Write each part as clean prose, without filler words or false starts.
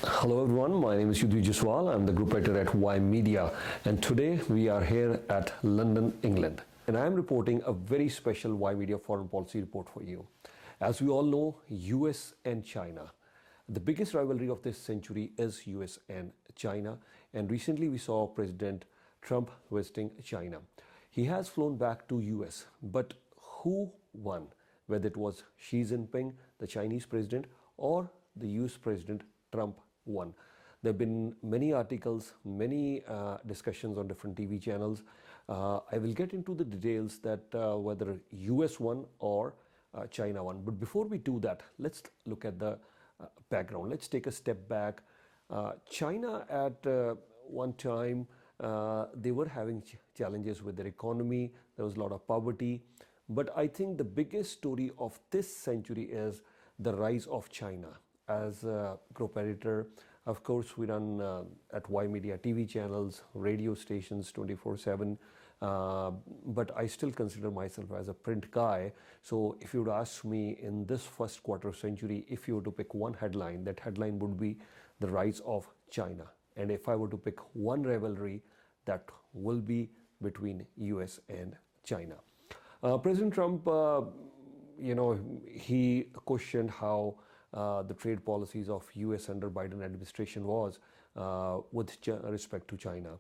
Hello everyone, my name is Yudhi Jaswal. I'm the group editor at Y Media, and today we are here at London, England. And I'm reporting a very special Y Media foreign policy report for you. As we all know, US and China. The biggest rivalry of this century is US and China, and recently we saw President Trump visiting China. He has flown back to US, but who won? Whether it was Xi Jinping, the Chinese president, or the US president Trump won. There have been many articles, many discussions on different TV channels. I will get into the details that whether US won or China won. But before we do that, let's look at the background. Let's take a step back. China at one time, they were having challenges with their economy. There was a lot of poverty. But I think the biggest story of this century is the rise of China. As a group editor, of course, we run at Y Media TV channels, radio stations 24/7, but I still consider myself as a print guy. So if you would ask me in this first quarter century, if you were to pick one headline, that headline would be the rise of China. And if I were to pick one rivalry, that will be between US and China. President Trump, he questioned how the trade policies of US under Biden administration was with respect to China.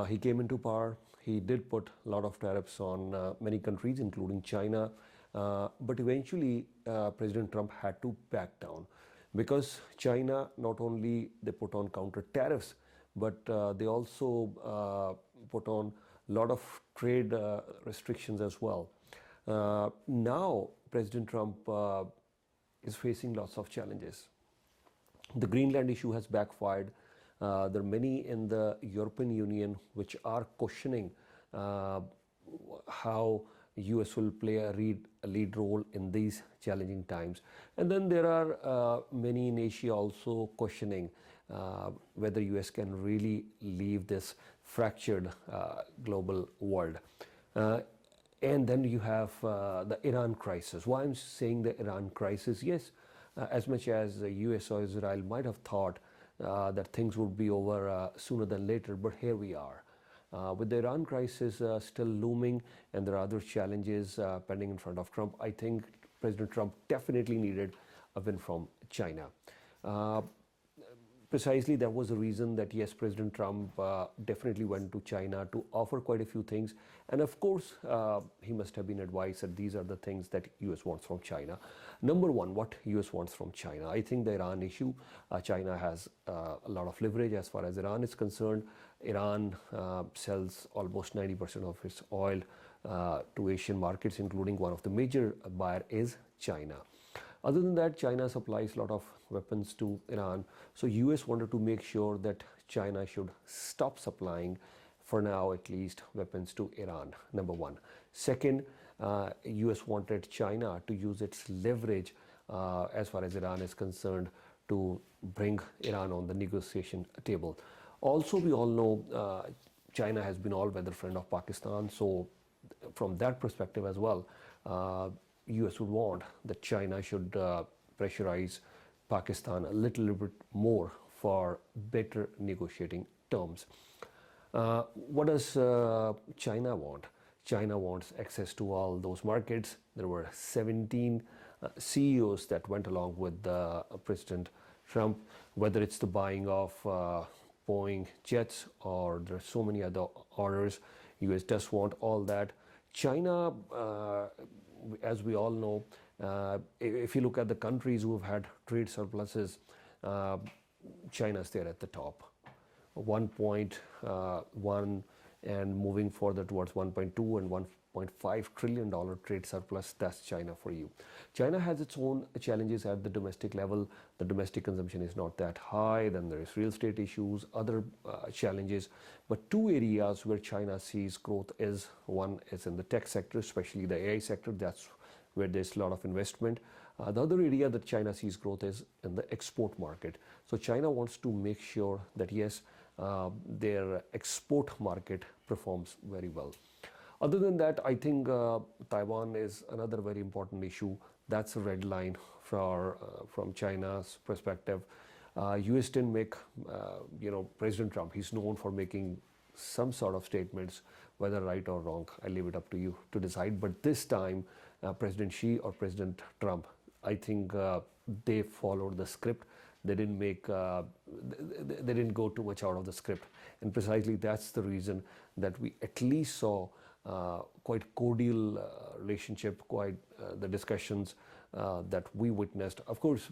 He came into power. He did put a lot of tariffs on many countries, including China. But eventually, President Trump had to back down because China not only they put on counter tariffs, but they also put on a lot of trade restrictions as well. Now, President Trump is facing lots of challenges. The Greenland issue has backfired. There are many in the European Union which are questioning how US will play a lead role in these challenging times. And then there are many in Asia also questioning whether US can really leave this fractured global world. And then you have the Iran crisis. Why I'm saying the Iran crisis? Yes, as much as the US or Israel might have thought that things would be over sooner than later, but here we are. With the Iran crisis still looming and there are other challenges pending in front of Trump, I think President Trump definitely needed a win from China. Precisely, that was the reason that yes, President Trump definitely went to China to offer quite a few things. And of course, he must have been advised that these are the things that US wants from China. Number one, what US wants from China? I think the Iran issue, China has a lot of leverage as far as Iran is concerned. Iran sells almost 90% of its oil to Asian markets, including one of the major buyer is China. Other than that, China supplies a lot of weapons to Iran. So US wanted to make sure that China should stop supplying, for now at least, weapons to Iran, number one. Second, US wanted China to use its leverage as far as Iran is concerned to bring Iran on the negotiation table. Also, we all know China has been all-weather friend of Pakistan. So from that perspective as well, US would want that China should pressurize Pakistan a little bit more for better negotiating terms. What does China want? China wants access to all those markets. There were 17 CEOs that went along with President Trump, whether it's the buying of Boeing jets or there are so many other orders. US does want all that. China, as we all know, if you look at the countries who have had trade surpluses, China's there at the top. 1.1 and moving further towards 1.2 and 1.5 trillion dollar trade surplus. That's China for you. China has its own challenges at the domestic level. The domestic consumption is not that high. Then there is real estate issues, other challenges. But two areas where China sees growth is, one is in the tech sector, especially the AI sector. That's where there's a lot of investment. The other area that China sees growth is in the export market. So China wants to make sure that yes, their export market performs very well. Other than that, I think Taiwan is another very important issue. That's a red line from China's perspective. US didn't make, President Trump, he's known for making some sort of statements, whether right or wrong, I leave it up to you to decide. But this time, President Xi or President Trump, I think they followed the script. They didn't make, they didn't go too much out of the script. And precisely that's the reason that we at least saw quite cordial relationship, quite the discussions that we witnessed. Of course,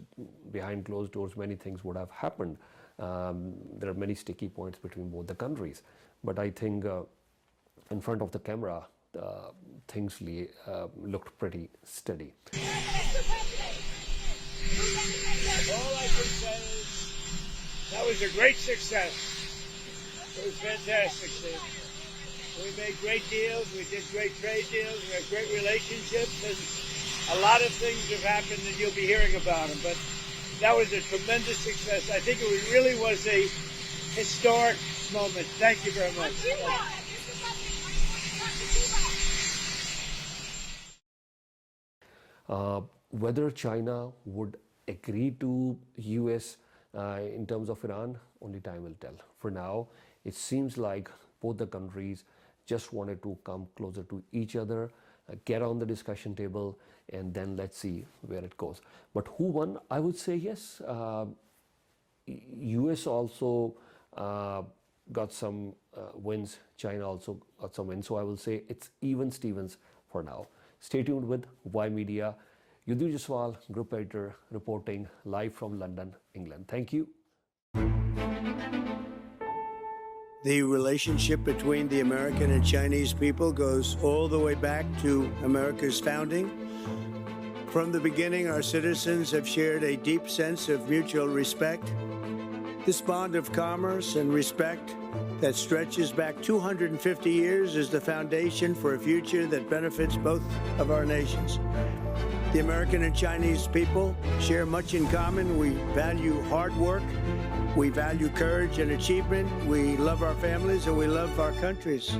behind closed doors, many things would have happened. There are many sticky points between both the countries. But I think in front of the camera, things looked pretty steady. All I can say is that was a great success. It was fantastic, Steve. We made great deals. We did great trade deals. We had great relationships. And a lot of things have happened and you'll be hearing about them. But that was a tremendous success. I think it really was a historic moment. Thank you very much. Whether China would agree to US in terms of Iran, only time will tell. For now, it seems like both the countries just wanted to come closer to each other, get on the discussion table, and then let's see where it goes. But who won? I would say yes. US also got some wins. China also got some wins. So I will say it's even Stevens for now. Stay tuned with Y Media. Yudhu Jaswal, Group Editor, reporting live from London, England. Thank you. The relationship between the American and Chinese people goes all the way back to America's founding. From the beginning, our citizens have shared a deep sense of mutual respect. This bond of commerce and respect that stretches back 250 years is the foundation for a future that benefits both of our nations. The American and Chinese people share much in common. We value hard work. We value courage and achievement. We love our families and we love our countries.